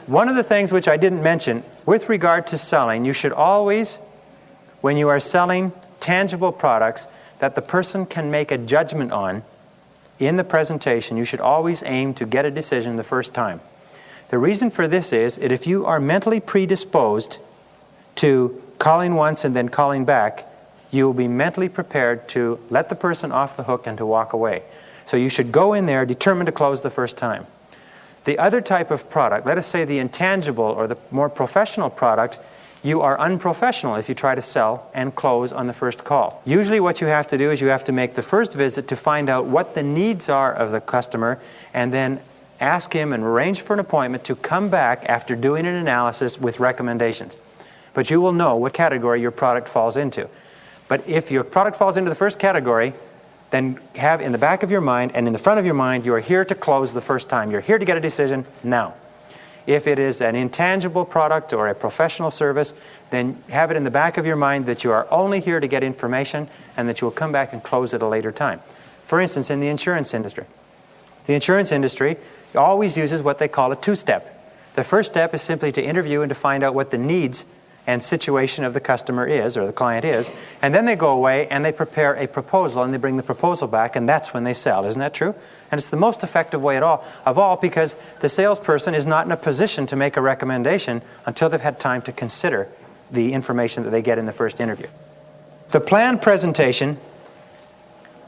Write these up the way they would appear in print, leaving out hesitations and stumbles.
One of the things which I didn't mention, with regard to selling, you should always, when you are selling tangible products that the person can make a judgment on in the presentation, you should always aim to get a decision the first time. The reason for this is that if you are mentally predisposed to calling once and then calling back, you will be mentally prepared to let the person off the hook and to walk away. So you should go in there determined to close the first time. The other type of product, let us say the intangible or the more professional product, you are unprofessional if you try to sell and close on the first call. Usually what you have to do is you have to make the first visit to find out what the needs are of the customer and then ask him and arrange for an appointment to come back after doing an analysis with recommendations. But you will know what category your product falls into. But if your product falls into the first category, then have in the back of your mind and in the front of your mind, you are here to close the first time. You're here to get a decision now. If it is an intangible product or a professional service, then have it in the back of your mind that you are only here to get information and that you will come back and close at a later time. For instance, in the insurance industry. The insurance industry always uses what they call a two-step. The first step is simply to interview and to find out what the needs and situation of the customer is, or the client is, and then they go away and they prepare a proposal and they bring the proposal back, and that's when they sell. Isn't that true? And it's the most effective way of all because the salesperson is not in a position to make a recommendation until they've had time to consider the information that they get in the first interview. The planned presentation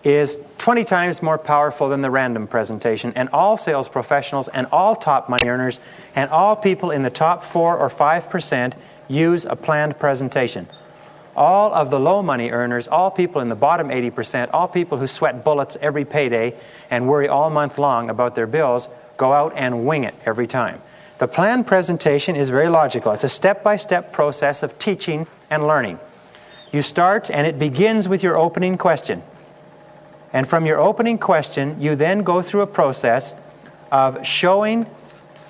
is 20 times more powerful than the random presentation, and all sales professionals and all top money earners and all people in the top 4 or 5% use a planned presentation. All of the low money earners, all people in the bottom 80%, all people who sweat bullets every payday and worry all month long about their bills, go out and wing it every time. The planned presentation is very logical. It's a step-by-step process of teaching and learning. You start and it begins with your opening question. And from your opening question, you then go through a process of showing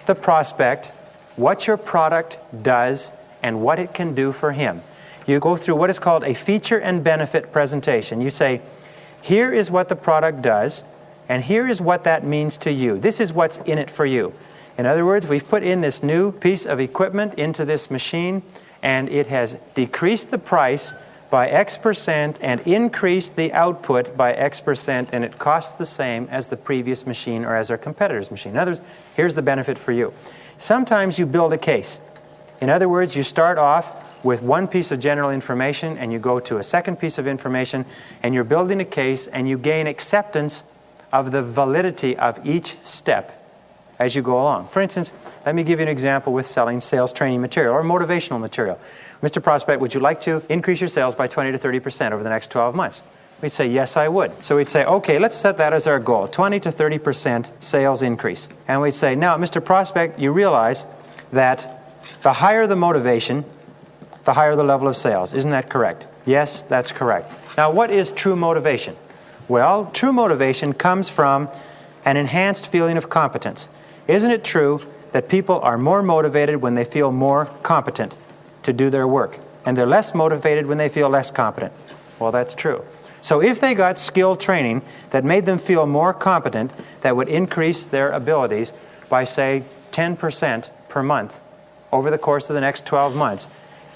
the prospect what your product does and what it can do for him. You go through what is called a feature and benefit presentation. You say, here is what the product does, and here is what that means to you. This is what's in it for you. In other words, we've put in this new piece of equipment into this machine, and it has decreased the price by X% and increased the output by X%, and it costs the same as the previous machine or as our competitor's machine. In other words, here's the benefit for you. Sometimes you build a case. In other words, you start off with one piece of general information and you go to a second piece of information and you're building a case and you gain acceptance of the validity of each step as you go along. For instance, let me give you an example with selling sales training material or motivational material. Mr. Prospect, would you like to increase your sales by 20 to 30% over the next 12 months? We'd say, yes, I would. So we'd say, okay, let's set that as our goal, 20 to 30% sales increase. And we'd say, now, Mr. Prospect, you realize that the higher the motivation, the higher the level of sales. Isn't that correct? Yes, that's correct. Now, what is true motivation? Well, true motivation comes from an enhanced feeling of competence. Isn't it true that people are more motivated when they feel more competent to do their work, and they're less motivated when they feel less competent? Well, that's true. So if they got skill training that made them feel more competent, that would increase their abilities by, say, 10% per month over the course of the next 12 months,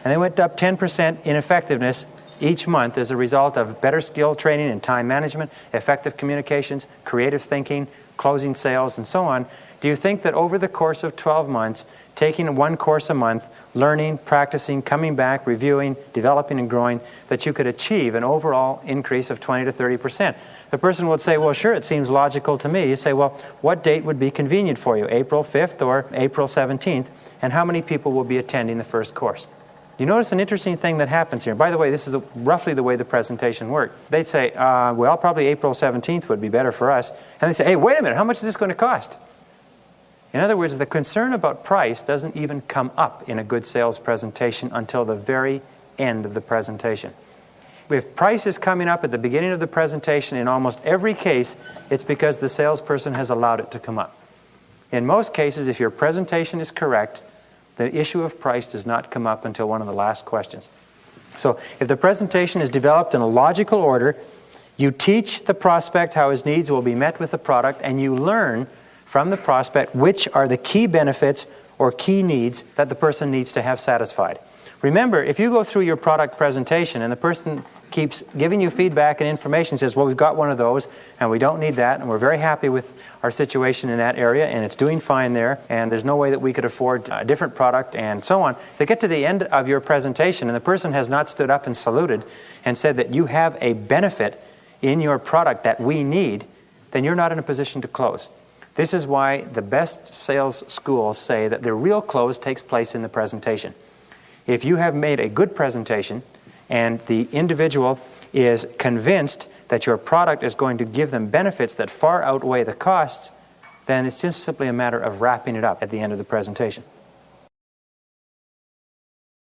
and they went up 10% in effectiveness each month as a result of better skill training in time management, effective communications, creative thinking, closing sales, and so on, do you think that over the course of 12 months, taking one course a month, learning, practicing, coming back, reviewing, developing, and growing, that you could achieve an overall increase of 20 to 30%? The person would say, well, sure, it seems logical to me. You say, well, what date would be convenient for you, April 5th or April 17th? And how many people will be attending the first course? You notice an interesting thing that happens here. By the way, this is roughly the way the presentation worked. They'd say, well, probably April 17th would be better for us. And they say, hey, wait a minute, how much is this going to cost? In other words, the concern about price doesn't even come up in a good sales presentation until the very end of the presentation. If price is coming up at the beginning of the presentation, in almost every case, it's because the salesperson has allowed it to come up. In most cases, if your presentation is correct, the issue of price does not come up until one of the last questions. So if the presentation is developed in a logical order, you teach the prospect how his needs will be met with the product, and you learn from the prospect which are the key benefits or key needs that the person needs to have satisfied. Remember, if you go through your product presentation and the person keeps giving you feedback and information, says, well, we've got one of those and we don't need that and we're very happy with our situation in that area and it's doing fine there and there's no way that we could afford a different product and so on. They get to the end of your presentation and the person has not stood up and saluted and said that you have a benefit in your product that we need, then you're not in a position to close. This is why the best sales schools say that the real close takes place in the presentation. If you have made a good presentation and the individual is convinced that your product is going to give them benefits that far outweigh the costs, then it's just simply a matter of wrapping it up at the end of the presentation.